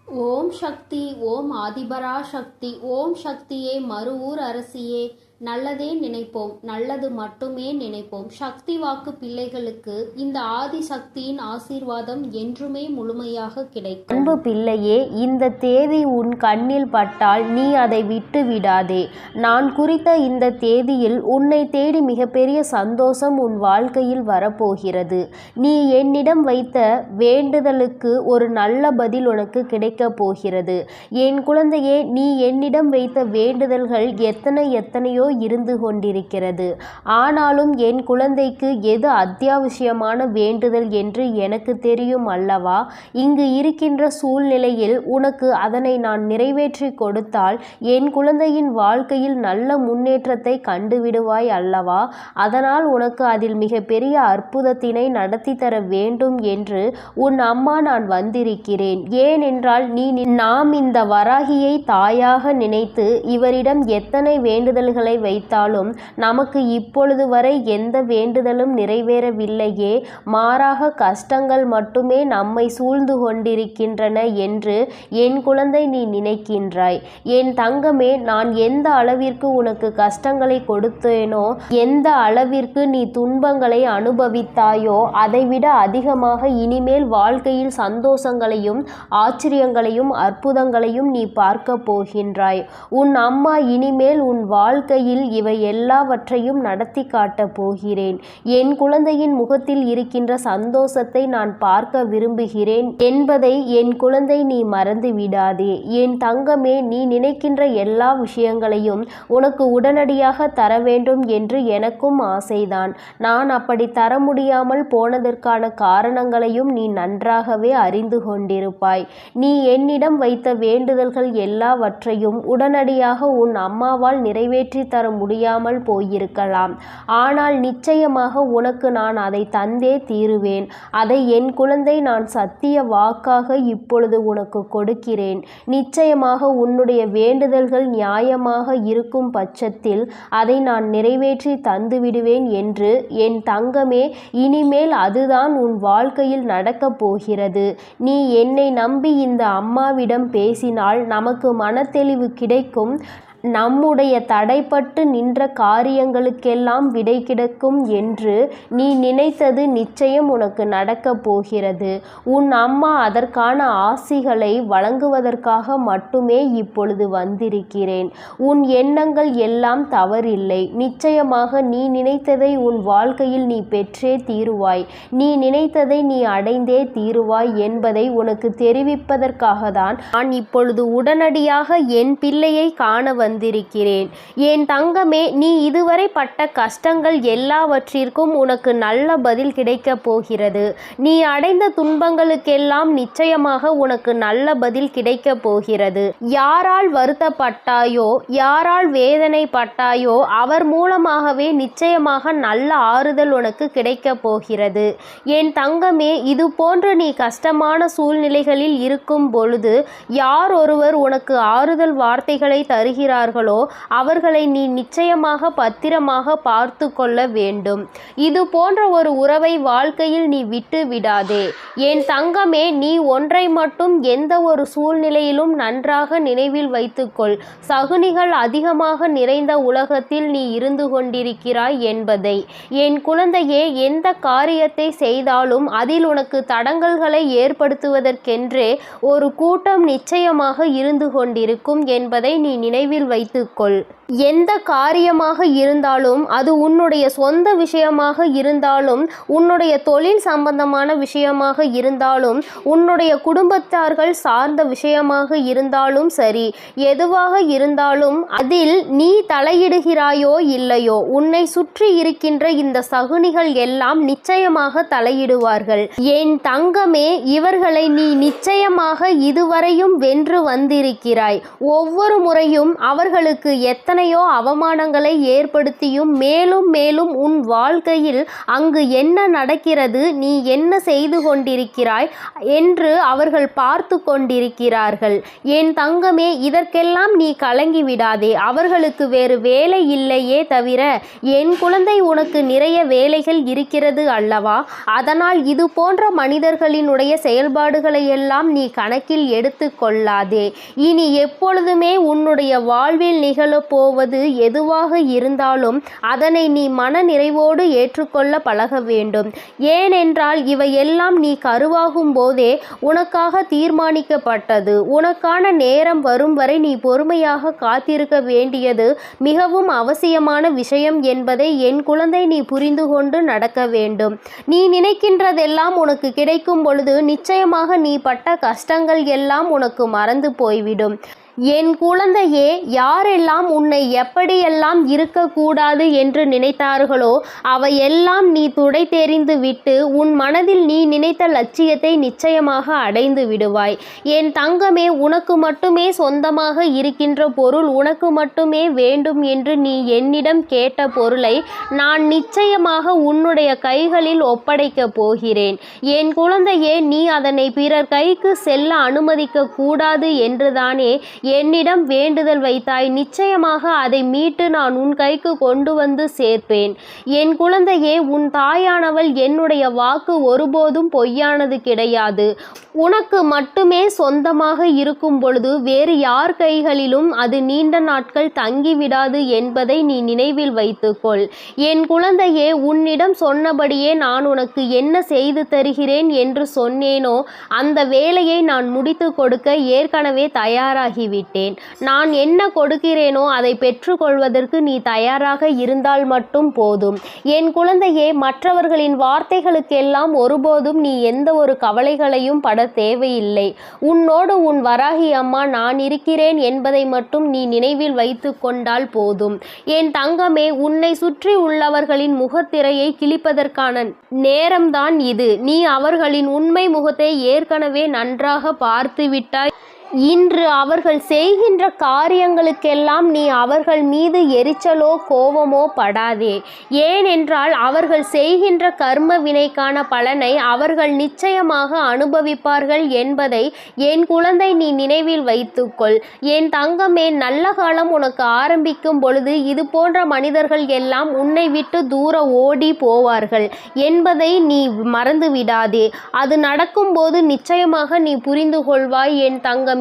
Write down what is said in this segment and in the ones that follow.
ஓம் சக்தி. ஓம் ஆதிபரா சக்தி. ஓம் சக்தியே மறுவூர் அரசியே. நல்லதே நினைப்போம், நல்லது மட்டுமே நினைப்போம். சக்தி வாக்கு பிள்ளைகளுக்கு இந்த ஆதிசக்தியின் ஆசீர்வாதம் என்றுமே முழுமையாக கிடைக்கும். அன்பு பிள்ளையே, இந்த தேதி உன் கண்ணில் பட்டால் நீ அதை விட்டு விடாதே. நான் குறித்த இந்த தேதியில் உன்னை தேடி மிகப்பெரிய சந்தோஷம் உன் வாழ்க்கையில் வரப்போகிறது. நீ என்னிடம் வைத்த வேண்டுதலுக்கு ஒரு நல்ல பதில் உனக்கு கிடைக்கப் போகிறது. என் குழந்தையே, நீ என்னிடம் வைத்த வேண்டுதல்கள் எத்தனையோ இருந்து கொண்டிருக்கிறது. ஆனாலும் என் குழந்தைக்கு எது அத்தியாவசியமான வேண்டுதல் என்று எனக்கு தெரியும் அல்லவா? இங்கு இருக்கின்ற சூழ்நிலையில் உனக்கு அதனை நான் நிறைவேற்றி கொடுத்தால் என் குழந்தையின் வாழ்க்கையில் நல்ல முன்னேற்றத்தை கண்டுவிடுவாய் அல்லவா? அதனால் உனக்கு அதில் மிகப்பெரிய அற்புதத்தினை நடத்தி தர வேண்டும் என்று உன் அம்மா நான் வந்திருக்கிறேன். ஏனென்றால் நாம் இந்த வராகியை தாயாக நினைத்து இவரிடம் எத்தனை வேண்டுதல்களை வைத்தாலும் நமக்கு இப்பொழுது வரை எந்த வேண்டுதலும் நிறைவேறவில்லையே, மாறாக கஷ்டங்கள் மட்டுமே நம்மை சூழ்ந்து கொண்டிருக்கின்றன என்று என் குழந்தை நீ நினைக்கின்றாய். என் தங்கமே, நான் எந்த அளவிற்கு உனக்கு கஷ்டங்களை கொடுத்தேனோ, எந்த அளவிற்கு நீ துன்பங்களை அனுபவித்தாயோ, அதைவிட அதிகமாக இனிமேல் வாழ்க்கையில் சந்தோஷங்களையும் ஆச்சரியங்களையும் அற்புதங்களையும் நீ பார்க்க போகின்றாய். உன் அம்மா இனிமேல் உன் வாழ்க்கையில் இவை எல்லாவற்றையும் நடத்தி காட்டப் போகிறேன். என் குழந்தையின் முகத்தில் இருக்கின்ற சந்தோஷத்தை நான் பார்க்க விரும்புகிறேன் என்பதை என் குழந்தை நீ மறந்து விடாதே. என் தங்கமே, நீ நினைக்கின்ற எல்லா விஷயங்களையும் உனக்கு உடனடியாக தர வேண்டும் என்று எனக்கும் ஆசைதான். நான் அப்படி தர முடியாமல் போனதற்கான காரணங்களையும் நீ நன்றாகவே அறிந்து கொண்டிருப்பாய். நீ என்னிடம் வைத்த வேண்டுதல்கள் எல்லாவற்றையும் உடனடியாக உன் அம்மாவால் நிறைவேற்றி தர முடியாமல் போயிருக்கலாம். ஆனால் நிச்சயமாக உனக்கு நான் அதை தந்தே தீருவேன். அதை என் குழந்தை நான் சத்திய வாக்காக இப்பொழுது உனக்கு கொடுக்கிறேன். நிச்சயமாக உன்னுடைய வேண்டுதல்கள் நியாயமாக இருக்கும் பட்சத்தில் அதை நான் நிறைவேற்றி தந்துவிடுவேன் என்று என் தங்கமே, இனிமேல் அதுதான் உன் வாழ்க்கையில் நடக்கப் போகிறது. நீ என்னை நம்பி இந்த அம்மாவிடம் பேசினால் நமக்கு மனத்தெளிவு கிடைக்கும். நம்முடைய தடைப்பட்டு நின்ற காரியங்களுக்கெல்லாம் விடை கிடைக்கும் என்று நீ நினைத்தது நிச்சயம் உனக்கு நடக்கப் போகிறது. உன் அம்மா அதற்கான ஆசிகளை வழங்குவதற்காக மட்டுமே இப்பொழுது வந்திருக்கிறேன். உன் எண்ணங்கள் எல்லாம் தவறில்லை. நிச்சயமாக நீ நினைத்ததை உன் வாழ்க்கையில் நீ பெற்றே தீருவாய். நீ நினைத்ததை நீ அடைந்தே தீருவாய் என்பதை உனக்கு தெரிவிப்பதற்காக தான் நான் இப்பொழுது உடனடியாக என் பிள்ளையை காண வந்திருக்கிறேன். என் தங்கமே, நீ இதுவரை பட்ட கஷ்டங்கள் எல்லாவற்றிற்கும் உனக்கு நல்ல பதில் கிடைக்கப் போகிறது. நீ அடைந்த துன்பங்களுக்கெல்லாம் நிச்சயமாக உனக்கு நல்ல பதில் கிடைக்கப் போகிறது. யாரால் வருத்தப்பட்டாயோ, யாரால் வேதனைப்பட்டாயோ, அவர் மூலமாகவே நிச்சயமாக நல்ல ஆறுதல் உனக்கு கிடைக்கப் போகிறது. என் தங்கமே, இது போன்று நீ கஷ்டமான சூழ்நிலைகளில் இருக்கும் பொழுது யார் ஒருவர் உனக்கு ஆறுதல் வார்த்தைகளை தருகிறார் அவர்களை நீ நிச்சயமாக பத்திரமாக பார்த்து கொள்ள வேண்டும். இது போன்ற ஒரு உறவை வாழ்க்கையில் நீ விட்டு விடாதே. என் தங்கமே, நீ ஒன்றை மட்டும் எந்த ஒரு சூழ்நிலையிலும் நன்றாக நினைவில் வைத்துக்கொள். சகுனிகள் அதிகமாக நிறைந்த உலகத்தில் நீ இருந்து கொண்டிருக்கிறாய் என்பதை. என் குழந்தையே, எந்த காரியத்தை செய்தாலும் அதில் உனக்கு தடங்கல்களை ஏற்படுத்துவதற்கென்றே ஒரு கூட்டம் நிச்சயமாக இருந்து கொண்டிருக்கும் என்பதை நீ நினைவில் வைத்துக்கொள். எந்த காரியமாக இருந்தாலும், அது உன்னுடைய சொந்த விஷயமாக இருந்தாலும், உன்னுடைய தொழில் சம்பந்தமான விஷயமாக இருந்தாலும், உன்னுடைய குடும்பத்தார்கள் சார்ந்த விஷயமாக இருந்தாலும் சரி, எதுவாக இருந்தாலும் அதில் நீ தலையிடுகிறாயோ இல்லையோ, உன்னை சுற்றி இருக்கின்ற இந்த சகுனிகள் எல்லாம் நிச்சயமாக தலையிடுவார்கள். என் தங்கமே, இவர்களை நீ நிச்சயமாக இதுவரையும் வென்று வந்திருக்கிறாய். ஒவ்வொரு முறையும் அவர் அவர்களுக்கு எத்தனையோ அவமானங்களை ஏற்படுத்தியும் மேலும் மேலும் உன் வாழ்க்கையில் அங்கு என்ன நடக்கிறது, நீ என்ன செய்து கொண்டிருக்கிறாய் என்று அவர்கள் பார்த்து கொண்டிருக்கிறார்கள். என் தங்கமே, இதற்கெல்லாம் நீ கலங்கி விடாதே. அவர்களுக்கு வேறு வேலை இல்லையே தவிர என் குழந்தை உனக்கு நிறைய வேலைகள் இருக்கிறது அல்லவா? அதனால் இது போன்ற மனிதர்களினுடைய செயல்பாடுகளை எல்லாம் நீ கணக்கில் எடுத்து கொள்ளாதே. இனி எப்பொழுதுமே உன்னுடைய வாழ்வில் நிகழப்போவது எதுவாக இருந்தாலும் அதனை நீ மன நிறைவோடு ஏற்றுக்கொள்ள பழக வேண்டும். ஏனென்றால் இவையெல்லாம் நீ கருவாகும் போதே உனக்காக தீர்மானிக்கப்பட்டது. உனக்கான நேரம் வரும் வரை நீ பொறுமையாக காத்திருக்க வேண்டியது மிகவும் அவசியமான விஷயம் என்பதை என் குழந்தை நீ புரிந்து கொண்டு நடக்க வேண்டும். நீ நினைக்கின்றதெல்லாம் உனக்கு கிடைக்கும் பொழுது நிச்சயமாக நீ பட்ட கஷ்டங்கள் எல்லாம் உனக்கு மறந்து போய்விடும். என் குழந்தையே, யாரெல்லாம் உன்னை எப்படியெல்லாம் இருக்கக்கூடாது என்று நினைத்தார்களோ அவையெல்லாம் நீ துடை தெரிந்து விட்டு உன் மனதில் நீ நினைத்த லட்சியத்தை நிச்சயமாக அடைந்து விடுவாய். என் தங்கமே, உனக்கு மட்டுமே சொந்தமாக இருக்கின்ற பொருள், உனக்கு மட்டுமே வேண்டும் என்று நீ என்னிடம் கேட்ட பொருளை நான் நிச்சயமாக உன்னுடைய கைகளில் ஒப்படைக்கப் போகிறேன். என் குழந்தையே, நீ அதனை பிறர் கைக்கு செல்ல அனுமதிக்க கூடாது என்றுதானே என்னிடம் வேண்டுதல் வைத்தாய். நிச்சயமாக அதை மீட்டு நான் உன் கைக்கு கொண்டு வந்து சேர்ப்பேன். என் குழந்தையே, உன் தாயானவள் என்னுடைய வாக்கு ஒருபோதும் பொய்யானது கிடையாது. உனக்கு மட்டுமே சொந்தமாக இருக்கும் பொழுது வேறு யார் கைகளிலும் அது நீண்ட நாட்கள் தங்கிவிடாது என்பதை நீ நினைவில் வைத்துக்கொள். என் குழந்தையே, உன்னிடம் சொன்னபடியே நான் உனக்கு என்ன செய்து தருகிறேன் என்று சொன்னேனோ அந்த வேலையை நான் முடித்து கொடுக்க ஏற்கனவே தயாராகிவிட்டேன். நான் என்ன கொடுக்கிறேனோ அதை பெற்றுக்கொள்வதற்கு நீ தயாராக இருந்தால் மட்டும் போதும். என் குழந்தையே, மற்றவர்களின் வார்த்தைகளுக்கெல்லாம் ஒருபோதும் நீ எந்த ஒரு கவலைகளையும் பட தேவையில்லை. உன்னோடு உன் வராகி அம்மா நான் இருக்கிறேன் என்பதை மட்டும் நீ நினைவில் வைத்து கொண்டால் போதும். என் தங்கமே, உன்னை சுற்றி உள்ளவர்களின் முகத்திரையை கிழிப்பதற்கான நேரம்தான் இது. நீ அவர்களின் உண்மை முகத்தை ஏற்கனவே நன்றாக பார்த்து விட்டாய். இன்று அவர்கள் செய்கின்ற காரியங்களுக்கெல்லாம் நீ அவர்கள் மீது எரிச்சலோ கோபமோ படாதே. ஏனென்றால் அவர்கள் செய்கின்ற கர்ம வினைக்கான பலனை அவர்கள் நிச்சயமாக அனுபவிப்பார்கள் என்பதை என் குழந்தை நீ நினைவில் வைத்துக்கொள். என் தங்கமே, நல்ல காலம் உனக்கு ஆரம்பிக்கும் பொழுது இது போன்ற மனிதர்கள் எல்லாம் உன்னை விட்டு தூர ஓடி போவார்கள் என்பதை நீ மறந்து விடாதே. அது நடக்கும்போது நிச்சயமாக நீ புரிந்து கொள்வாய். என் தங்கமே,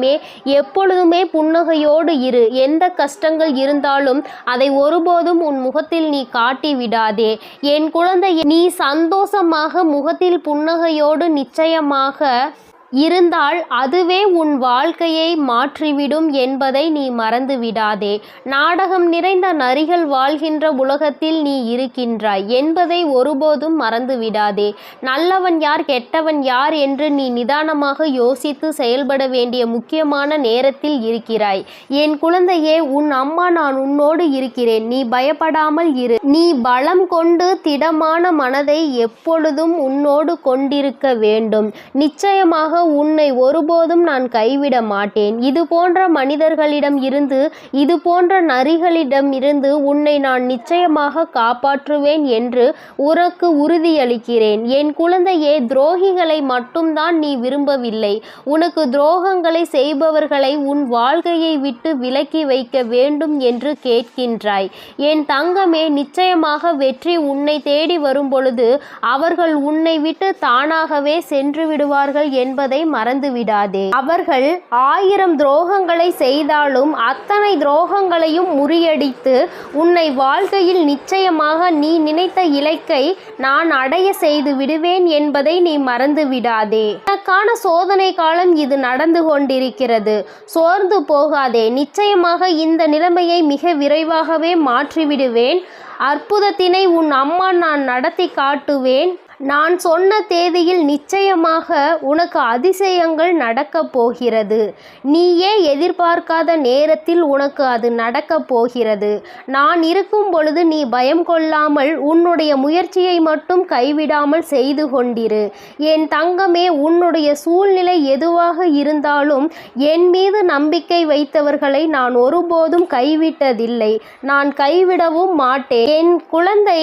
எப்பொழுதுமே புன்னகையோடு இரு. எந்த கஷ்டங்கள் இருந்தாலும் அதை ஒருபோதும் உன் முகத்தில் நீ காட்டி விடாதே. என் குழந்தையே, நீ சந்தோஷமாக முகத்தில் புன்னகையோடு நிச்சயமாக இருந்தால் அதுவே உன் வாழ்க்கையை மாற்றிவிடும் என்பதை நீ மறந்து விடாதே. நாடகம் நிறைந்த நரிகள் வாழ்கின்ற உலகத்தில் நீ இருக்கின்றாய் என்பதை ஒருபோதும் மறந்து விடாதே. நல்லவன் யார், கெட்டவன் யார் என்று நீ நிதானமாக யோசித்து செயல்பட வேண்டிய முக்கியமான நேரத்தில் இருக்கிறாய். என் குழந்தையே, உன் அம்மா நான் உன்னோடு இருக்கிறேன். நீ பயப்படாமல் இரு. நீ பலம் கொண்டு திடமான மனதை எப்பொழுதும் உன்னோடு கொண்டிருக்க வேண்டும். நிச்சயமாக உன்னை ஒருபோதும் நான் கைவிட மாட்டேன். இது போன்ற மனிதர்களிடம் இருந்து, இது போன்ற நரிகளிடம் இருந்து உன்னை நான் நிச்சயமாக காப்பாற்றுவேன் என்று உனக்கு உறுதியளிக்கிறேன். என் குழந்தையே, துரோகிகளை மட்டும்தான் நீ விரும்பவில்லை. உனக்கு துரோகங்களை செய்பவர்களை உன் வாழ்க்கையை விட்டு விலக்கி வைக்க வேண்டும் என்று கேட்கின்றாய். என் தங்கமே, நிச்சயமாக வெற்றி உன்னை தேடி வரும் பொழுது அவர்கள் உன்னை விட்டு தானாகவே சென்று விடுவார்கள் என்பதை மறந்து விடாதே. அவர்கள் 1000 துரோகங்களை செய்தாலும் அத்தனை துரோகங்களையும் முறியடித்து உன்னை வாழ்க்கையில் நிச்சயமாக நீ நினைத்த இலக்கை நான் அடைய செய்து விடுவேன் என்பதை நீ மறந்து விடாதே. உனக்கான சோதனை காலம் இது நடந்து கொண்டிருக்கிறது. சோர்ந்து போகாதே. நிச்சயமாக இந்த நிலைமையை மிக விரைவாகவே மாற்றிவிடுவேன். அற்புதத்தினை உன் அம்மா நான் நடத்தி காட்டுவேன். நான் சொன்ன தேதியில் நிச்சயமாக உனக்கு அதிசயங்கள் நடக்கப் போகிறது. நீயே எதிர்பார்க்காத நேரத்தில் உனக்கு அது நடக்கப் போகிறது. நான் இருக்கும் பொழுது நீ பயம் கொள்ளாமல் உன்னுடைய முயற்சியை மட்டும் கைவிடாமல் செய்து கொண்டிரு. என் தங்கமே, உன்னுடைய சூழ்நிலை எதுவாக இருந்தாலும் என் மீது நம்பிக்கை வைத்தவர்களை நான் ஒருபோதும் கைவிட்டதில்லை. நான் கைவிடவும் மாட்டேன். என் குழந்தை,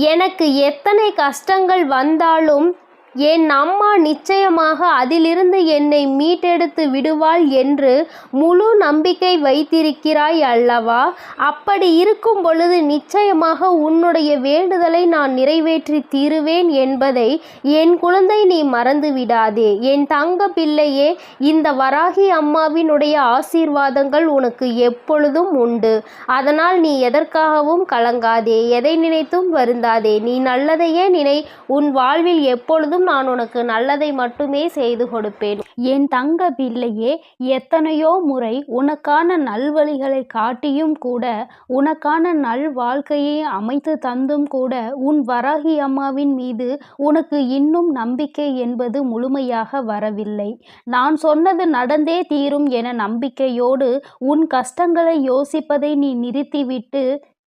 எனக்கு எத்தனை கஷ்டங்கள் வந்தாலும் என் அம்மா நிச்சயமாக அதிலிருந்து என்னை மீட்டெடுத்து விடுவாள் என்று முழு நம்பிக்கை வைத்திருக்கிறாய் அல்லவா? அப்படி இருக்கும் பொழுது நிச்சயமாக உன்னுடைய வேண்டுதலை நான் நிறைவேற்றி தீருவேன் என்பதை என் குழந்தை நீ மறந்து விடாதே. என் தங்க பிள்ளையே, இந்த வராகி அம்மாவினுடைய ஆசீர்வாதங்கள் உனக்கு எப்பொழுதும் உண்டு. அதனால் நீ எதற்காகவும் கலங்காதே, எதை நினைத்தும் வருந்தாதே. நீ நல்லதையே நினை. உன் வாழ்வில் எப்பொழுதும் நான் உனக்கு நல்லதை மட்டுமே செய்து கொடுப்பேன். என் தங்க பிள்ளையே, எத்தனையோ முறை உனக்கான நல்வழிகளை காட்டியும் கூட, உனக்கான நல் வாழ்க்கையை அமைத்து தந்தும் கூட, உன் வராகி அம்மாவின் மீது உனக்கு இன்னும் நம்பிக்கை என்பது முழுமையாக வரவில்லை. நான் சொன்னது நடந்தே தீரும் என நம்பிக்கையோடு உன் கஷ்டங்களை யோசிப்பதை நீ நிறுத்திவிட்டு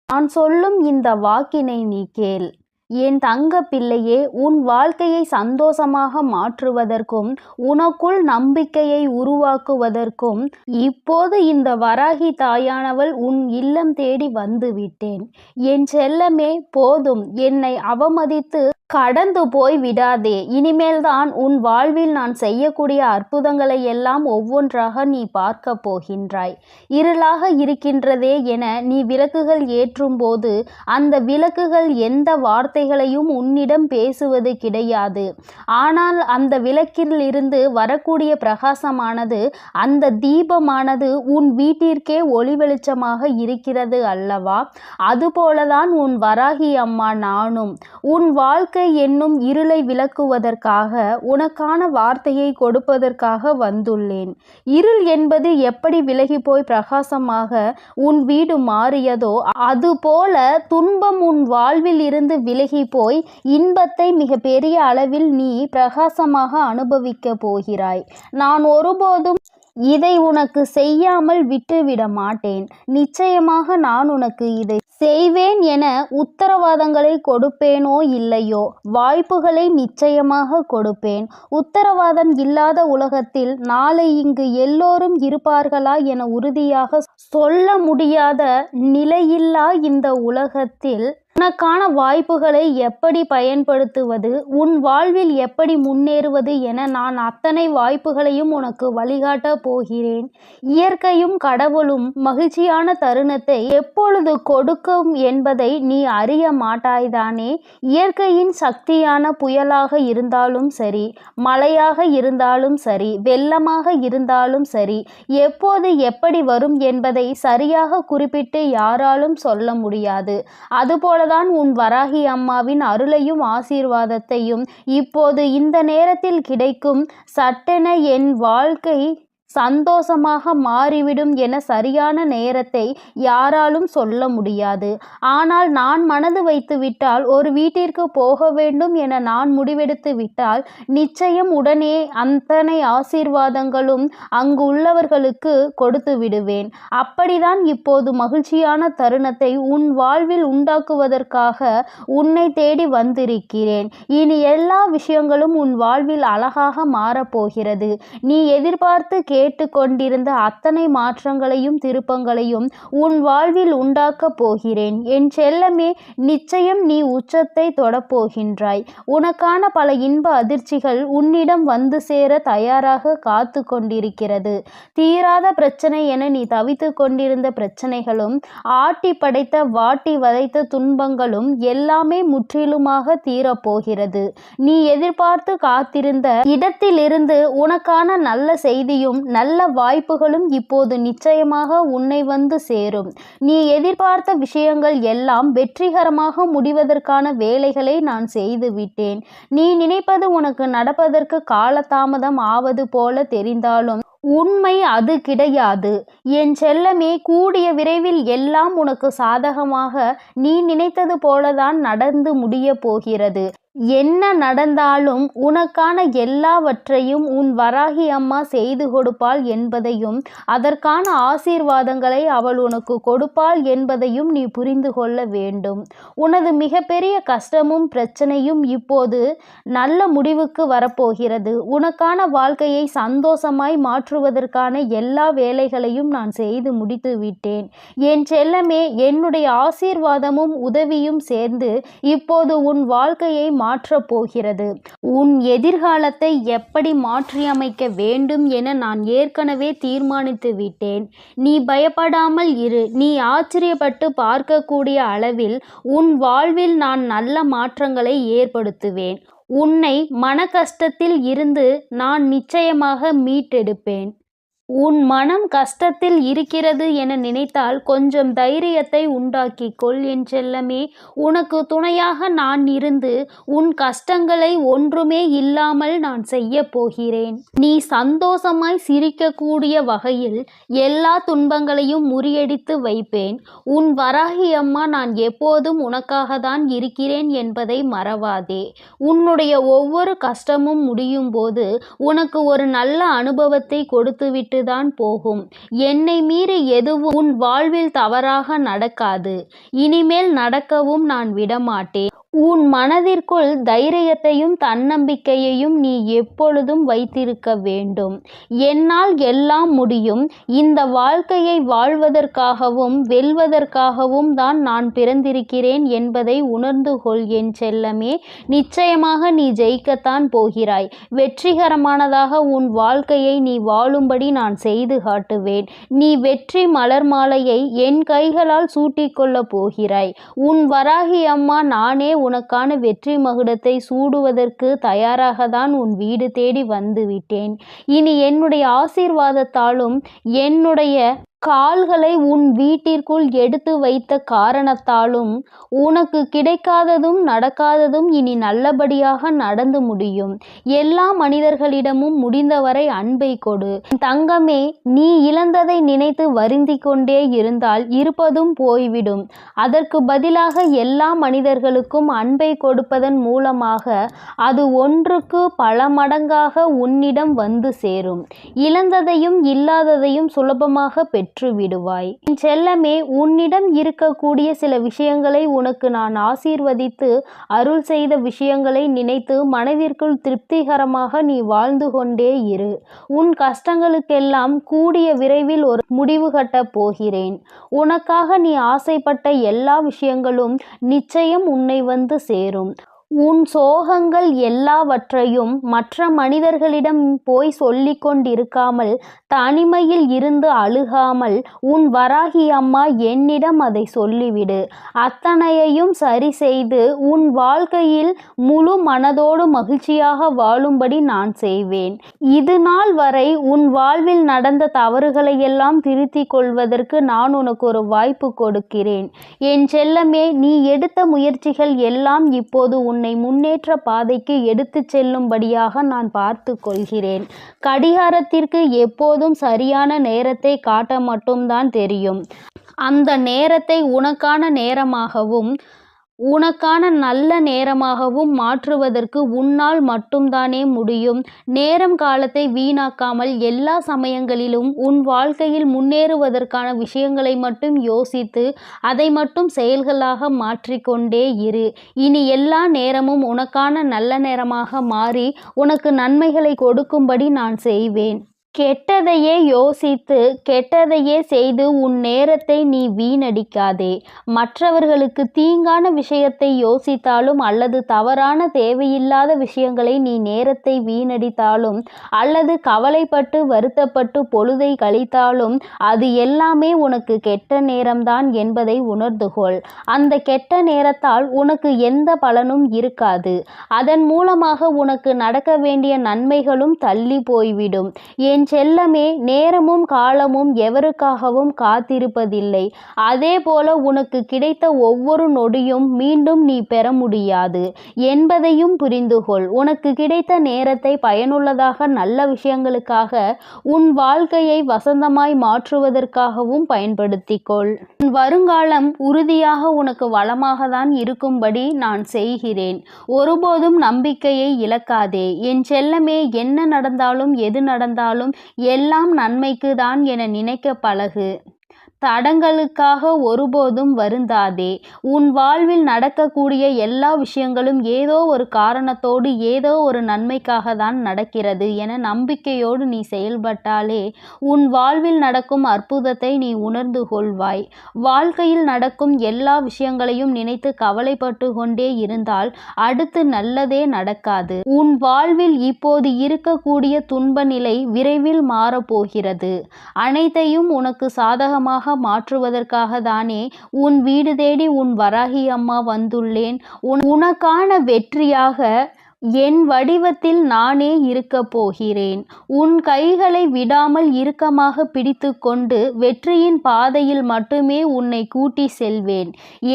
நான் சொல்லும் இந்த வாக்கினை நீ கேள். என் தங்க பிள்ளையே, உன் வாழ்க்கையை சந்தோஷமாக மாற்றுவதற்கும் உனக்குள் நம்பிக்கையை உருவாக்குவதற்கும் இப்போது இந்த வராகி தாயானவள் உன் இல்லம் தேடி வந்து விட்டேன். என் செல்லமே, போதும், என்னை அவமதித்து கடந்து போய் விடாதே. இனிமேல்தான் உன் வாழ்வில் நான் செய்யக்கூடிய அற்புதங்களை எல்லாம் ஒவ்வொன்றாக நீ பார்க்க போகின்றாய். இருளாக இருக்கின்றதே என நீ விளக்குகள் ஏற்றும் போது அந்த விளக்குகள் எந்த வார்த்தைகளையும் உன்னிடம் பேசுவது கிடையாது. ஆனால் அந்த விளக்கில் இருந்து வரக்கூடிய பிரகாசமானது, அந்த தீபமானது உன் வீட்டிற்கே ஒளி வெளிச்சமாக இருக்கிறது அல்லவா? அதுபோலதான் உன் வராகி அம்மா நானும் உன் வாழ்க்கை என்னும் இருளை விளக்குவதற்காக, உனக்கான வார்த்தையை கொடுப்பதற்காக வந்துள்ளேன். இருள் என்பது எப்படி விலகி போய் பிரகாசமாக உன் வீடு மாறியதோ அதுபோல துன்பம் உன் வாழ்வில் இருந்து விலகி போய் இன்பத்தை மிக பெரிய அளவில் நீ பிரகாசமாக அனுபவிக்க போகிறாய். நான் ஒருபோதும் இதை உனக்கு செய்யாமல் விட்டுவிட மாட்டேன். நிச்சயமாக நான் உனக்கு இதை செய்வேன் என உத்தரவாதங்களை கொடுப்பேனோ இல்லையோ, வாய்ப்புகளை நிச்சயமாக கொடுப்பேன். உத்தரவாதம் இல்லாத உலகத்தில் நாளை இங்கு எல்லோரும் இருப்பார்களா என உறுதியாக சொல்ல முடியாத நிலையில்லா இந்த உலகத்தில் உனக்கான வாய்ப்புகளை எப்படி பயன்படுத்துவது, உன் வாழ்வில் எப்படி முன்னேறுவது என நான் அத்தனை வாய்ப்புகளையும் உனக்கு வழிகாட்ட போகிறேன். இயற்கையும் கடவுளும் மகிழ்ச்சியான தருணத்தை எப்பொழுது கொடுக்கும் என்பதை நீ அறிய மாட்டாய்தானே? இயற்கையின் சக்தியான புயலாக இருந்தாலும் சரி, மழையாக இருந்தாலும் சரி, வெள்ளமாக இருந்தாலும் சரி, எப்போது எப்படி வரும் என்பதை சரியாக குறிப்பிட்டு யாராலும் சொல்ல முடியாது. அதுபோல தான் உன் வராகி அம்மாவின் அருளையும் ஆசீர்வாதத்தையும் இப்போது இந்த நேரத்தில் கிடைக்கும். சட்டென என் வாழ்க்கை சந்தோஷமாக மாறிவிடும் என சரியான நேரத்தை யாராலும் சொல்ல முடியாது. ஆனால் நான் மனது வைத்து விட்டால், ஒரு வீட்டிற்கு போக வேண்டும் என நான் முடிவெடுத்து விட்டால், நிச்சயம் உடனே அத்தனை ஆசீர்வாதங்களும் அங்கு உள்ளவர்களுக்கு கொடுத்து விடுவேன். அப்படிதான் இப்போது மகிழ்ச்சியான தருணத்தை உன் வாழ்வில் உண்டாக்குவதற்காக உன்னை தேடி வந்திருக்கிறேன். இனி எல்லா விஷயங்களும் உன் வாழ்வில் அழகாக மாறப்போகிறது. நீ எதிர்பார்த்து கேட்டுக்கொண்டிருந்த அத்தனை மாற்றங்களையும் திருப்பங்களையும் உன் வாழ்வில் உண்டாக்கப் போகிறேன். என் செல்லமே, நிச்சயம் நீ உச்சத்தை தொடப்போகின்றாய். உனக்கான பல இன்ப அதிர்ச்சிகள் உன்னிடம் வந்து சேர தயாராக காத்து கொண்டிருக்கிறது. தீராத பிரச்சனை என நீ தவித்து கொண்டிருந்த பிரச்சனைகளும், ஆட்டி படைத்த வாட்டி வதைத்த துன்பங்களும் எல்லாமே முற்றிலுமாக தீரப்போகிறது. நீ எதிர்பார்த்து காத்திருந்த இடத்திலிருந்து உனக்கான நல்ல செய்தியும் நல்ல வாய்ப்புகளும் இப்போது நிச்சயமாக உன்னை வந்து சேரும். நீ எதிர்பார்த்த விஷயங்கள் எல்லாம் வெற்றிகரமாக முடிவதற்கான வேலைகளை நான் செய்துவிட்டேன். நீ நினைப்பது உனக்கு நடப்பதற்கு காலதாமதம் ஆவது போல தெரிந்தாலும் உண்மை அது கிடையாது. என் செல்லமே, கூடிய விரைவில் எல்லாம் உனக்கு சாதகமாக நீ நினைத்தது போலதான் நடந்து முடிய போகிறது. என்ன நடந்தாலும் உனக்கான எல்லாவற்றையும் உன் வராகி அம்மா செய்து கொடுப்பாள் என்பதையும் அதற்கான ஆசீர்வாதங்களை அவள் உனக்கு கொடுப்பாள் என்பதையும் நீ புரிந்து கொள்ள வேண்டும். உனது மிகப்பெரிய கஷ்டமும் பிரச்சனையும் இப்போது நல்ல முடிவுக்கு வரப்போகிறது. உனக்கான வாழ்க்கையை சந்தோஷமாய் மாற்றுவதற்கான எல்லா வேலைகளையும் நான் செய்து முடித்து விட்டேன். என் செல்லமே, என்னுடைய ஆசீர்வாதமும் உதவியும் சேர்ந்து இப்போது உன் வாழ்க்கையை மாற்றப் போகிறது. உன் எதிர்காலத்தை எப்படி மாற்றியமைக்க வேண்டும் என நான் ஏற்கனவே தீர்மானித்து விட்டேன். நீ பயப்படாமல் இரு. நீ ஆச்சரியப்பட்டு பார்க்கக்கூடிய அளவில் உன் வாழ்வில் நான் நல்ல மாற்றங்களை ஏற்படுத்துவேன். உன்னை மன கஷ்டத்தில் இருந்து நான் நிச்சயமாக மீட்டெடுப்பேன். உன் மனம் கஷ்டத்தில் இருக்கிறது என நினைத்தால் கொஞ்சம் தைரியத்தை உண்டாக்கிக்கொள் என் செல்லமே. உனக்கு துணையாக நான் இருந்து உன் கஷ்டங்களை ஒன்றுமே இல்லாமல் நான் செய்ய போகிறேன். நீ சந்தோஷமாய் சிரிக்கக்கூடிய வகையில் எல்லா துன்பங்களையும் முறியடித்து வைப்பேன். உன் வராகி அம்மா நான் எப்போதும் உனக்காக தான் இருக்கிறேன் என்பதை மறவாதே. உன்னுடைய ஒவ்வொரு கஷ்டமும் முடியும் போது உனக்கு ஒரு நல்ல அனுபவத்தை கொடுத்துவிட்டு தான் போகும். என்னை மீறி எதுவும் உன் வாழ்வில் தவறாக நடக்காது. இனிமேல் நடக்கவும் நான் விடமாட்டேன். உன் மனதிற்குள் தைரியத்தையும் தன்னம்பிக்கையையும் நீ எப்பொழுதும் வைத்திருக்க வேண்டும். என்னால் எல்லாம் முடியும். இந்த வாழ்க்கையை வாழ்வதற்காகவும் வெல்வதற்காகவும் தான் நான் பிறந்திருக்கிறேன் என்பதை உணர்ந்து கொள் என் செல்லமே. நிச்சயமாக நீ ஜெயிக்கத்தான் போகிறாய். வெற்றிகரமானதாக உன் வாழ்க்கையை நீ வாழும்படி நான் செய்து காட்டுவேன். நீ வெற்றி மலர் மாலையை என் கைகளால் சூட்டிக்கொள்ளப் போகிறாய். உன் வராகி அம்மா நானே உனக்கான வெற்றி மகுடத்தை சூடுவதற்கு தயாராக தான் உன் வீடு தேடி வந்து விட்டேன். இனி என்னுடைய ஆசீர்வாதத்தாலும் என்னுடைய கால்களை உன் வீட்டிற்குள் எடுத்து வைத்த காரணத்தாலும் உனக்கு கிடைக்காததும் நடக்காததும் இனி நல்லபடியாக நடந்து முடியும். எல்லா மனிதர்களிடமும் முடிந்தவரை அன்பை கொடு. தங்கமே, நீ இழந்ததை நினைத்து வருந்தி கொண்டே இருந்தால் இருப்பதும் போய்விடும். அதற்கு பதிலாக எல்லா மனிதர்களுக்கும் அன்பை கொடுப்பதன் மூலமாக அது ஒன்றுக்கு பல மடங்காக உன்னிடம் வந்து சேரும். இழந்ததையும் இல்லாததையும் சுலபமாக பெற்று விடுவாய். என் செல்லமே, உன்னிடம் இருக்கக்கூடிய சில விஷயங்களை உனக்கு நான் ஆசீர்வதித்து அருள் செய்த விஷயங்களை நினைத்து மனதிற்குள் திருப்திகரமாக நீ வாழ்ந்து கொண்டே இரு. உன் கஷ்டங்களுக்கெல்லாம் கூடிய விரைவில் ஒரு முடிவு கட்டப் போகிறேன். உனக்காக நீ ஆசைப்பட்ட எல்லா விஷயங்களும் நிச்சயம் உன்னை வந்து சேரும். உன் சோகங்கள் எல்லாவற்றையும் மற்ற மனிதர்களிடம் போய் சொல்லிக் கொண்டிருக்காமல் தனிமையில் இருந்து அழுகாமல் உன் வராகி அம்மா என்னிடம் அதை சொல்லிவிடு. அத்தனையையும் சரி செய்து உன் வாழ்க்கையில் முழு மனதோடு மகிழ்ச்சியாக வாழும்படி நான் செய்வேன். இது நாள் வரை உன் வாழ்வில் நடந்த தவறுகளை எல்லாம் திருத்திக் கொள்வதற்கு நான் உனக்கு ஒரு வாய்ப்பு கொடுக்கிறேன். என் செல்லமே, நீ எடுத்த முயற்சிகள் எல்லாம் இப்போது உன்னை முன்னேற்ற பாதைக்கு எடுத்துச் செல்லும்படியாக நான் பார்த்து கொள்கிறேன். கடிகாரத்திற்கு எப்போதும் சரியான நேரத்தை காட்ட மட்டும்தான் தெரியும். அந்த நேரத்தை உனக்கான நேரமாகவும் உனக்கான நல்ல நேரமாகவும் மாற்றுவதற்கு உன்னால் மட்டும்தானே முடியும். நேரம் காலத்தை வீணாக்காமல் எல்லா சமயங்களிலும் உன் வாழ்க்கையில் முன்னேறுவதற்கான விஷயங்களை மட்டும் யோசித்து அதை மட்டும் செயல்களாக மாற்றிக்கொண்டே இரு. இனி எல்லா நேரமும் உனக்கான நல்ல நேரமாக மாறி உனக்கு நன்மைகளை கொடுக்கும்படி நான் செய்வேன். கெட்டதையே யோசித்து கெட்டதையே செய்து உன் நேரத்தை நீ வீணடிக்காதே. மற்றவர்களுக்கு தீங்கான விஷயத்தை யோசித்தாலும் அல்லது தவறான தேவையில்லாத விஷயங்களை நீ நேரத்தை வீணடித்தாலும் அல்லது கவலைப்பட்டு வருத்தப்பட்டு பொழுதை கழித்தாலும் அது எல்லாமே உனக்கு கெட்ட நேரம்தான் என்பதை உணர்ந்து கொள். அந்த கெட்ட நேரத்தால் உனக்கு எந்த பலனும் இருக்காது. அதன் மூலமாக உனக்கு நடக்க வேண்டிய நன்மைகளும் தள்ளி போய்விடும். என் என் செல்லமே, நேரமும் காலமும் எவருக்காகவும் காத்திருப்பதில்லை. அதே போல உனக்கு கிடைத்த ஒவ்வொரு நொடியும் மீண்டும் நீ பெற முடியாது என்பதையும் புரிந்துகொள். உனக்கு கிடைத்த நேரத்தை பயனுள்ளதாக, நல்ல விஷயங்களுக்காக, உன் வாழ்க்கையை வசந்தமாய் மாற்றுவதற்காகவும் பயன்படுத்திக்கொள். உன் வருங்காலம் உறுதியாக உனக்கு வளமாக தான் இருக்கும்படி நான் செய்கிறேன். ஒருபோதும் நம்பிக்கையை இழக்காதே என் செல்லமே. என்ன நடந்தாலும் எது நடந்தாலும் எல்லாம் நன்மைக்கு தான் என நினைக்க பழகு. தடங்களுக்காக ஒருபோதும் வருந்தாதே. உன் வாழ்வில் நடக்கக்கூடிய எல்லா விஷயங்களும் ஏதோ ஒரு காரணத்தோடு, ஏதோ ஒரு நன்மைக்காக தான் நடக்கிறது என நம்பிக்கையோடு நீ செயல்பட்டாலே உன் வாழ்வில் நடக்கும் அற்புதத்தை நீ உணர்ந்து கொள்வாய். வாழ்க்கையில் நடக்கும் எல்லா விஷயங்களையும் நினைத்து கவலைப்பட்டு கொண்டே இருந்தால் அடுத்து நல்லதே நடக்காது. உன் வாழ்வில் இப்போது இருக்கக்கூடிய துன்ப நிலை விரைவில் மாறப்போகிறது. அனைத்தையும் உனக்கு சாதகமாக மாற்றுவதற்காக தானே உன் வீடு தேடி உன் வராகி அம்மா வந்துள்ளேன். உனக்கான வெற்றியாக என் வடிவத்தில் நானே இருக்கப் போகிறேன். உன் கைகளை விடாமல் இறுக்கமாக பிடித்து கொண்டு வெற்றியின் பாதையில் மட்டுமே உன்னை கூட்டி செல்வேன்.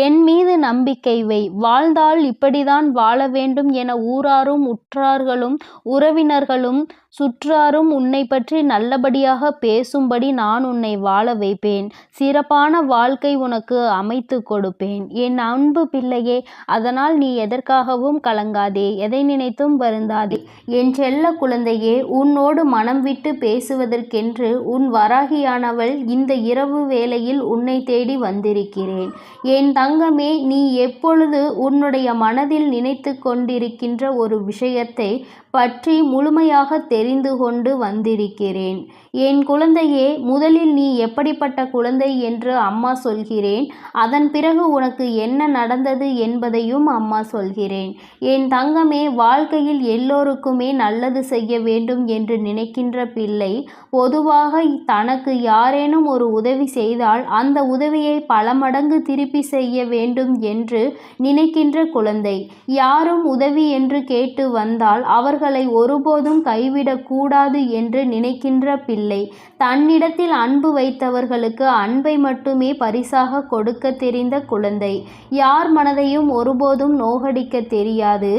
என் மீது நம்பிக்கை வை. வாழ்ந்தால் இப்படிதான் வாழ வேண்டும் என ஊராரும் உற்றார்களும் உறவினர்களும் சுற்றாரும் உன்னை பற்றி நல்லபடியாக பேசும்படி நான் உன்னை வாழ வைப்பேன். சிறப்பான வாழ்க்கை உனக்கு அமைத்து கொடுப்பேன் என் அன்பு பிள்ளையே. அதனால் நீ எதற்காகவும் கலங்காதே, எதை நினைத்தும் வருந்தாதே. என் செல்ல குழந்தையே, உன்னோடு மனம் விட்டு பேசுவதற்கென்று உன் வராகியானவள் இந்த இரவு வேளையில் உன்னை தேடி வந்திருக்கிறேன். என் தங்கமே, நீ எப்பொழுது உன்னுடைய மனதில் நினைத்து கொண்டிருக்கின்ற ஒரு விஷயத்தை பற்றி முழுமையாக தெரிந்து கொண்டு வந்திருக்கிறேன். என் குழந்தையே, முதலில் நீ எப்படிப்பட்ட குழந்தை என்று அம்மா சொல்கிறேன். அதன் பிறகு உனக்கு என்ன நடந்தது என்பதையும் அம்மா சொல்கிறேன். என் தங்கமே, வாழ்க்கையில் எல்லோருக்குமே நல்லது செய்ய வேண்டும் என்று நினைக்கின்ற பிள்ளை பொதுவாக தனக்கு யாரேனும் ஒரு உதவி செய்தால் அந்த உதவியை பல மடங்கு திருப்பி செய்ய வேண்டும் என்று நினைக்கின்ற குழந்தை. யாரும் உதவி என்று கேட்டு வந்தால் அவர்களை ஒருபோதும் கைவிடக்கூடாது என்று நினைக்கின்ற பிள்ளை. தன்னிடத்தில் அன்பு வைத்தவர்களுக்கு அன்பை மட்டுமே பரிசாக கொடுக்க தெரிந்த குழந்தை. யார் மனதையும் ஒருபோதும் நோகடிக்க தெரியாது.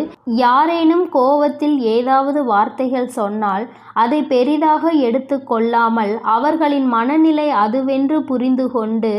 யாரேனும் கோவத்தில் ஏதாவது வார்த்தைகள் சொன்னால் அதை பெரிதாக எடுத்து கொள்ளாமல் அவர்களின் மனநிலை அதுவென்று புரிந்து கொண்டு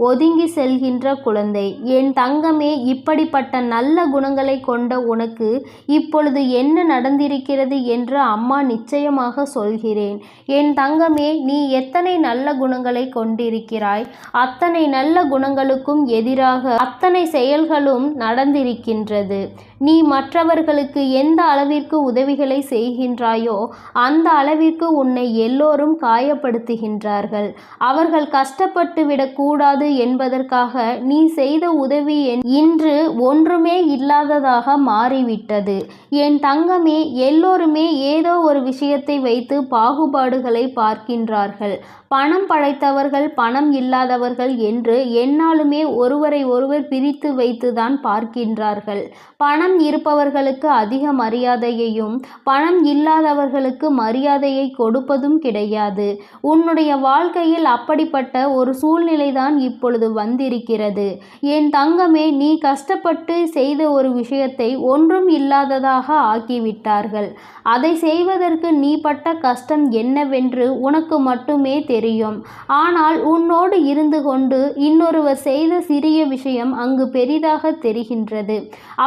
ஒதுங்கி செல்கின்ற குழந்தை. என் தங்கமே, இப்படிப்பட்ட நல்ல குணங்களை கொண்ட உனக்கு இப்பொழுது என்ன நடந்திருக்கிறது என்று அம்மா நிச்சயமாக சொல்கிறேன். என் தங்கமே, நீ எத்தனை நல்ல குணங்களை கொண்டிருக்கிறாய், அத்தனை நல்ல குணங்களுக்கும் எதிராக அத்தனை செயல்களும் நடந்திருக்கின்றது. நீ மற்றவர்களுக்கு எந்த அளவிற்கு உதவிகளை செய்கின்றாயோ அந்த அளவிற்கு உன்னை எல்லோரும் காயப்படுத்துகின்றார்கள். அவர்கள் கஷ்டப்பட்டு விடக்கூடாது என்பதற்காக நீ செய்த உதவி இன்று ஒன்றுமே இல்லாததாக மாறிவிட்டது. என் தங்கமே, எல்லோருமே ஏதோ ஒரு விஷயத்தை வைத்து பாகுபாடுகளை பார்க்கின்றார்கள். பணம் படைத்தவர்கள், பணம் இல்லாதவர்கள் என்று எந்நாளுமே ஒருவரை ஒருவர் பிரித்து வைத்துதான் பார்க்கின்றார்கள். பணம் இருப்பவர்களுக்கு அதிக மரியாதையையும் பணம் இல்லாதவர்களுக்கு மரியாதையை கொடுப்பதும் கிடையாது. உன்னுடைய வாழ்க்கையில் அப்படிப்பட்ட ஒரு சூழ்நிலைதான் இப்பொழுது வந்திருக்கிறது. என் தங்கமே, நீ கஷ்டப்பட்டு செய்த ஒரு விஷயத்தை ஒன்றும் இல்லாததாக ஆக்கிவிட்டார்கள். அதை செய்வதற்கு நீ பட்ட கஷ்டம் என்னவென்று உனக்கு மட்டுமே தெரியும். ஆனால் உன்னோடு இருந்து கொண்டு இன்னொருவர் செய்த சிறிய விஷயம் அங்கு பெரிதாக தெரிகின்றது.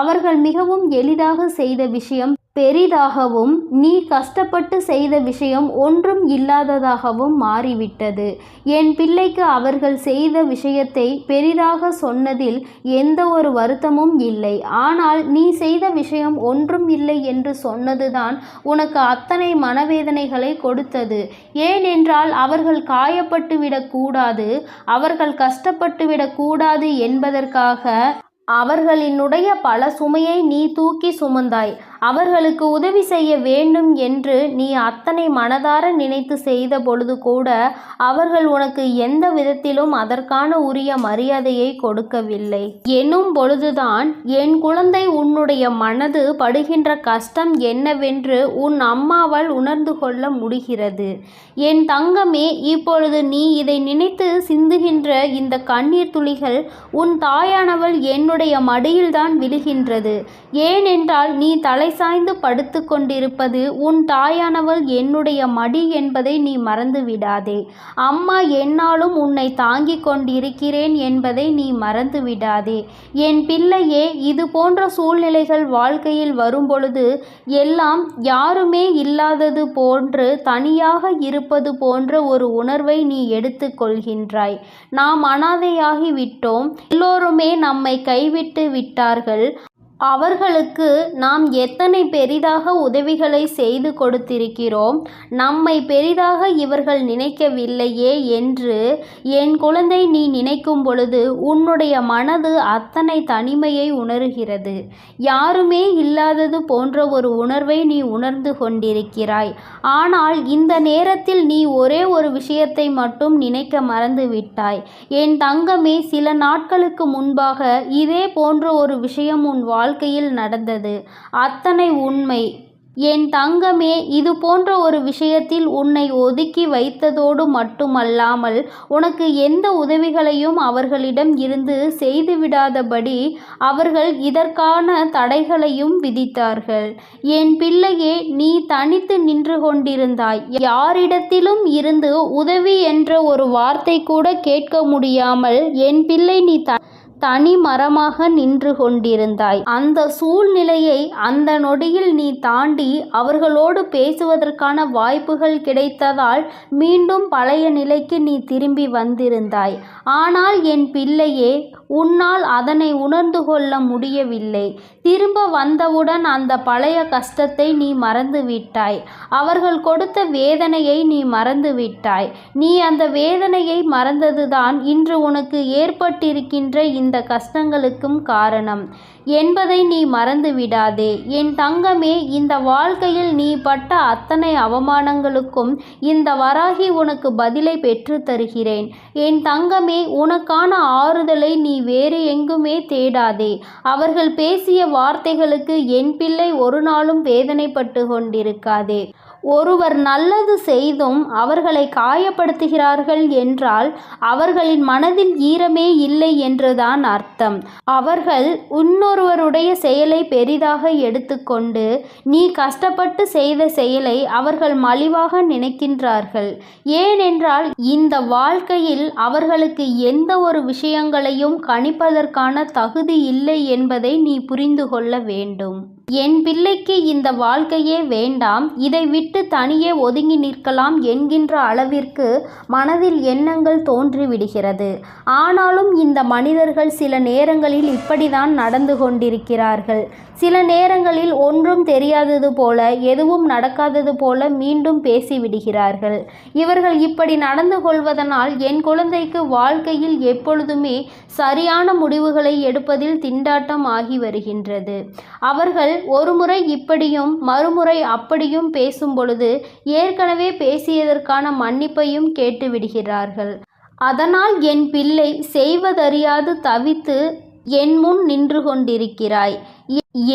அவர்கள் மிகவும் எளிதாக செய்த விஷயம் பெரிதாகவும், நீ கஷ்டப்பட்டு செய்த விஷயம் ஒன்றும் இல்லாததாகவும் மாறிவிட்டது. என் பிள்ளைக்கு அவர்கள் செய்த விஷயத்தை பெரிதாக சொன்னதில் எந்த ஒரு வருத்தமும் இல்லை. ஆனால் நீ செய்த விஷயம் ஒன்றும் இல்லை என்று சொன்னதுதான் உனக்கு அத்தனை மனவேதனைகளை கொடுத்தது. ஏனென்றால் அவர்கள் காயப்பட்டு விடக்கூடாது, அவர்கள் கஷ்டப்பட்டு விடக்கூடாது என்பதற்காக அவர்களினுடைய பல சுமையை நீ தூக்கி சுமந்தாய். அவர்களுக்கு உதவி செய்ய வேண்டும் என்று நீ அத்தனை மனதார நினைத்து செய்த பொழுது கூட அவர்கள் உனக்கு எந்த விதத்திலும் அதற்கான உரிய மரியாதையை கொடுக்கவில்லை எனும் பொழுதுதான் என் குழந்தை உன்னுடைய மனது படுகின்ற கஷ்டம் என்னவென்று உன் அம்மாவால் உணர்ந்து கொள்ள முடிகிறது. என் தங்கமே, இப்பொழுது நீ இதை நினைத்து சிந்துகின்ற இந்த கண்ணீர் துளிகள் உன் தாயானவள் என்னுடைய மடியில்தான் விழுகின்றது. ஏனென்றால் நீ தலை சாய்ந்து படுத்து கொண்டிருப்பது உன் தாயானவள் என்னுடைய மடி என்பதை நீ மறந்து விடாதே. அம்மா என்னாலும் உன்னை தாங்கிக் கொண்டிருக்கிறேன் என்பதை நீ மறந்து விடாதே. என் பிள்ளையே, இது போன்ற சூழ்நிலைகள் வாழ்க்கையில் வரும்பொழுது எல்லாம் யாருமே இல்லாதது போன்று தனியாக இருப்பது போன்ற ஒரு உணர்வை நீ எடுத்து கொள்கின்றாய். நாம் அனாதையாகி விட்டோம், எல்லோருமே நம்மை கைவிட்டு விட்டார்கள், அவர்களுக்கு நாம் எத்தனை பெரிதாக உதவிகளை செய்து கொடுத்திருக்கிறோம், நம்மை பெரிதாக இவர்கள் நினைக்கவில்லையே என்று என் குழந்தை நீ நினைக்கும் பொழுது உன்னுடைய மனது அத்தனை தனிமையை உணர்கிறது. யாருமே இல்லாதது போன்ற ஒரு உணர்வை நீ உணர்ந்து கொண்டிருக்கிறாய். ஆனால் இந்த நேரத்தில் நீ ஒரே ஒரு விஷயத்தை மட்டும் நினைக்க மறந்து விட்டாய். என் தங்கமே, சில நாட்களுக்கு முன்பாக இதே போன்ற ஒரு விஷயம் உன் வாழ்க்கையில் நடந்தது. அத்தனை உண்மை. என் தங்கமே, இது போன்ற ஒரு விஷயத்தில் உன்னை ஒதுக்கி வைத்ததோடு மட்டுமல்லாமல் உனக்கு எந்த உதவிகளையும் அவர்களிடம் இருந்து செய்துவிடாதபடி அவர்கள் இதற்கான தடைகளையும் விதித்தார்கள். என் பிள்ளையே, நீ தனித்து நின்று கொண்டிருந்தாய். யாரிடத்திலும் இருந்து உதவி என்ற ஒரு வார்த்தை கூட கேட்க முடியாமல் என் பிள்ளை நீ தனி மரமாக நின்று கொண்டிருந்தாய். அந்த சூழ்நிலையை அந்த நொடியில் நீ தாண்டி அவர்களோடு பேசுவதற்கான வாய்ப்புகள் கிடைத்ததால் மீண்டும் பழைய நிலைக்கு நீ திரும்பி வந்திருந்தாய். ஆனால் என் பிள்ளையே, உன்னால் அதனை உணர்ந்து கொள்ள முடியவில்லை. திரும்ப வந்தவுடன் அந்த பழைய கஷ்டத்தை நீ மறந்து விட்டாய். அவர்கள் கொடுத்த வேதனையை நீ மறந்து விட்டாய். நீ அந்த வேதனையை மறந்ததுதான் இன்று உனக்கு ஏற்பட்டிருக்கின்ற இந்த கஷ்டங்களுக்கும் காரணம் என்பதை நீ மறந்து விடாதே. என் தங்கமே, இந்த வாழ்க்கையில் நீ பட்ட அத்தனை அவமானங்களுக்கும் இந்த வராகி உனக்கு பதிலை பெற்று தருகிறேன். என் தங்கமே, உனக்கான ஆறுதலை நீ வேறு எங்குமே தேடாதே. அவர்கள் பேசிய வார்த்தைகளுக்கு என் பிள்ளை ஒரு நாளும் வேதனைப்பட்டு கொண்டிருக்காதே. ஒருவர் நல்லது செய்தும் அவர்களை காயப்படுத்துகிறார்கள் என்றால் அவர்களின் மனதில் ஈரமே இல்லை என்றுதான் அர்த்தம். அவர்கள் இன்னொருவருடைய செயலை பெரிதாக எடுத்துக்கொண்டு நீ கஷ்டப்பட்டு செய்த செயலை அவர்கள் மலிவாக நினைக்கின்றார்கள். ஏனென்றால் இந்த வாழ்க்கையில் அவர்களுக்கு எந்த ஒரு விஷயங்களையும் கணிப்பதற்கான தகுதி இல்லை என்பதை நீ புரிந்து கொள்ள வேண்டும். என் பிள்ளைக்கு இந்த வாழ்க்கையே வேண்டாம், இதை விட்டு தனியே ஒதுங்கி நிற்கலாம் என்கின்ற அளவிற்கு மனதில் எண்ணங்கள் தோன்றிவிடுகிறது. ஆனாலும் இந்த மனிதர்கள் சில நேரங்களில் இப்படிதான் நடந்து கொண்டிருக்கிறார்கள். சில நேரங்களில் ஒன்றும் தெரியாதது போல, எதுவும் நடக்காதது போல மீண்டும் பேசிவிடுகிறார்கள். இவர்கள் இப்படி நடந்து கொள்வதனால் என் குழந்தைக்கு வாழ்க்கையில் எப்பொழுதுமே சரியான முடிவுகளை எடுப்பதில் திண்டாட்டம் ஆகி வருகின்றது. அவர்கள் ஒருமுறை இப்படியும் மறுமுறை அப்படியும் பேசும் பொழுது ஏற்கனவே பேசியதற்கான மன்னிப்பையும் கேட்டுவிடுகிறார்கள். அதனால் என் பிள்ளை செய்வதறியாது தவித்து என் முன் நின்று கொண்டிருக்கிறாய்.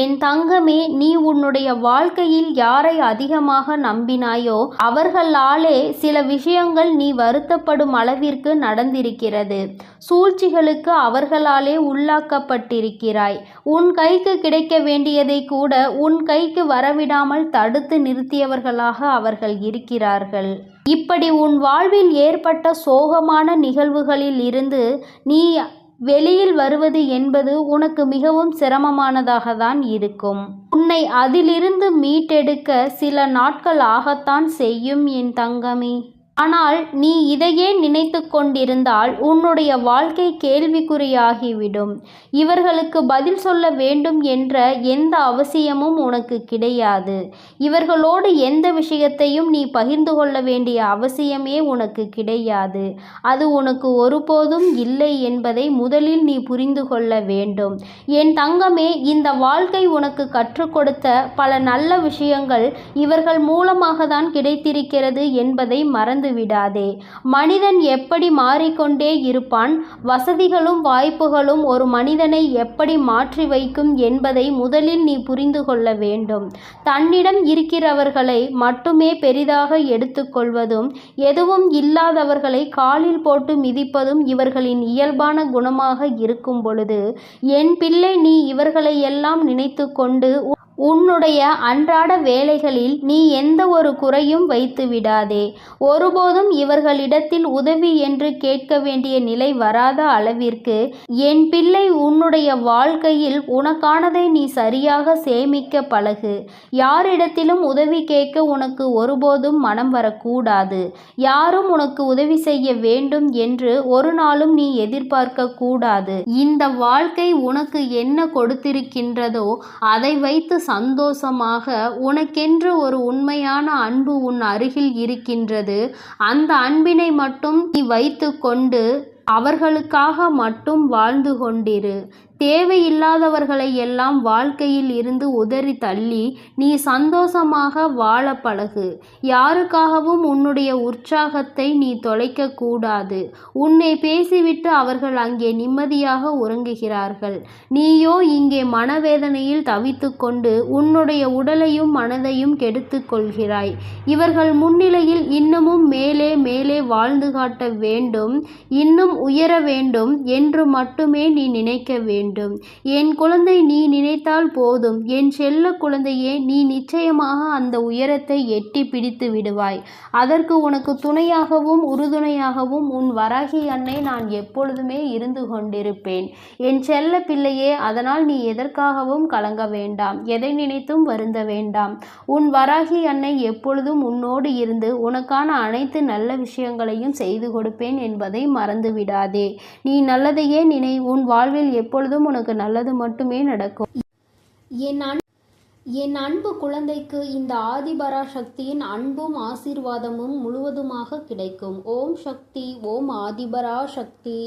என் தங்கமே, நீ உன்னுடைய வாழ்க்கையில் யாரை அதிகமாக நம்பினாயோ அவர்களாலே சில விஷயங்கள் நீ வருத்தப்படும் அளவிற்கு நடந்திருக்கிறது. சூழ்ச்சிகளுக்கு அவர்களாலே உள்ளாக்கப்பட்டிருக்கிறாய். உன் கைக்கு கிடைக்க வேண்டியதை கூட உன் கைக்கு வரவிடாமல் தடுத்து நிறுத்தியவர்களாக அவர்கள் இருக்கிறார்கள். இப்படி உன் வாழ்வில் ஏற்பட்ட சோகமான நிகழ்வுகளில் இருந்து நீ வெளியில் வருவது என்பது உனக்கு மிகவும் சிரமமானதாக தான் இருக்கும். உன்னை அதிலிருந்து மீட்டெடுக்க சில நாட்கள் ஆகத்தான் செய்யும் என் தங்கமே. ஆனால் நீ இதையே நினைத்து கொண்டிருந்தால் உன்னுடைய வாழ்க்கை கேள்விக்குறியாகிவிடும். இவர்களுக்கு பதில் சொல்ல வேண்டும் என்ற எந்த அவசியமும் உனக்கு கிடையாது. இவர்களோடு எந்த விஷயத்தையும் நீ பகிர்ந்து கொள்ள வேண்டிய அவசியமே உனக்கு கிடையாது. அது உனக்கு ஒருபோதும் இல்லை என்பதை முதலில் நீ புரிந்து கொள்ள வேண்டும். என் தங்கமே, இந்த வாழ்க்கை உனக்கு கற்றுக் கொடுத்த பல நல்ல விஷயங்கள் இவர்கள் மூலமாக தான் கிடைத்திருக்கிறது என்பதை மறந்து விடாதே. மனிதன் எப்படி மாறிக்கொண்டே இருப்பான், வசதிகளும் வாய்ப்புகளும் ஒரு மனிதனை எப்படி மாற்றி வைக்கும் என்பதை முதலில் நீ புரிந்து கொள்ள வேண்டும். தன்னிடம் இருக்கிறவர்களை மட்டுமே பெரிதாக எடுத்துக்கொள்வதும் எதுவும் இல்லாதவர்களை காலில் போட்டு மிதிப்பதும் இவர்களின் இயல்பான குணமாக இருக்கும் பொழுது, என் பிள்ளை, நீ இவர்களை எல்லாம் நினைத்து கொண்டு உன்னுடைய அன்றாட வேலைகளில் நீ எந்த ஒரு குறையும் வைத்து விடாதே. ஒருபோதும் இவர்களிடத்தில் உதவி என்று கேட்க வேண்டிய நிலை வராத அளவிற்கு என் பிள்ளை, உன்னுடைய வாழ்க்கையில் உனக்கானதை நீ சரியாக சேமிக்க பழகு. யாரிடத்திலும் உதவி கேட்க உனக்கு ஒருபோதும் மனம் வரக்கூடாது. யாரும் உனக்கு உதவி செய்ய வேண்டும் என்று ஒரு நாளும் நீ எதிர்பார்க்க கூடாது. இந்த வாழ்க்கை உனக்கு என்ன கொடுத்திருக்கின்றதோ அதை வைத்து சந்தோஷமாக, உனக்கென்று ஒரு உண்மையான அன்பு உன் அருகில் இருக்கின்றது. அந்த அன்பினை மட்டும் நீ வைத்து கொண்டு அவர்களுக்காக மட்டும் வாழ்ந்து கொண்டிரு. தேவையில்லாதவர்களை எல்லாம் வாழ்க்கையில் இருந்து உதறி தள்ளி நீ சந்தோஷமாக வாழ பழகு. யாருக்காகவும் உன்னுடைய உற்சாகத்தை நீ தொலைக்க கூடாது. உன்னை பேசிவிட்டு அவர்கள் அங்கே நிம்மதியாக உறங்குகிறார்கள். நீயோ இங்கே மனவேதனையில் தவித்து கொண்டு உன்னுடைய உடலையும் மனதையும் கெடுத்து கொள்கிறாய். இவர்கள் முன்னிலையில் இன்னமும் மேலே மேலே வாழ்ந்து காட்ட வேண்டும், இன்னும் உயர வேண்டும் என்று மட்டுமே நீ நினைக்க வேண்டும். என் குழந்தை, நீ நினைத்தால் போதும். என் செல்ல குழந்தையே, நீ நிச்சயமாக அந்த உயரத்தை எட்டி பிடித்து விடுவாய். அதற்கு உனக்கு துணையாகவும் உறுதுணையாகவும் உன் வராகி அன்னை நான் எப்பொழுதுமே இருந்து கொண்டிருப்பேன். என் செல்ல பிள்ளையே, அதனால் நீ எதற்காகவும் கலங்க வேண்டாம், எதை நினைத்தும் வருந்த வேண்டாம். உன் வராகி அன்னை எப்பொழுதும் உன்னோடு இருந்து உனக்கான அனைத்து நல்ல விஷயங்களையும் செய்து கொடுப்பேன் என்பதை மறந்து விடாதே. நீ நல்லதையே நினை. உன் வாழ்வில் எப்பொழுதும் உனக்கு நல்லது மட்டுமே நடக்கும். என் அன்பு குழந்தைக்கு இந்த ஆதிபராசக்தியின் அன்பும் ஆசீர்வாதமும் முழுவதுமாக கிடைக்கும். ஓம் சக்தி. ஓம் ஆதிபராசக்தி.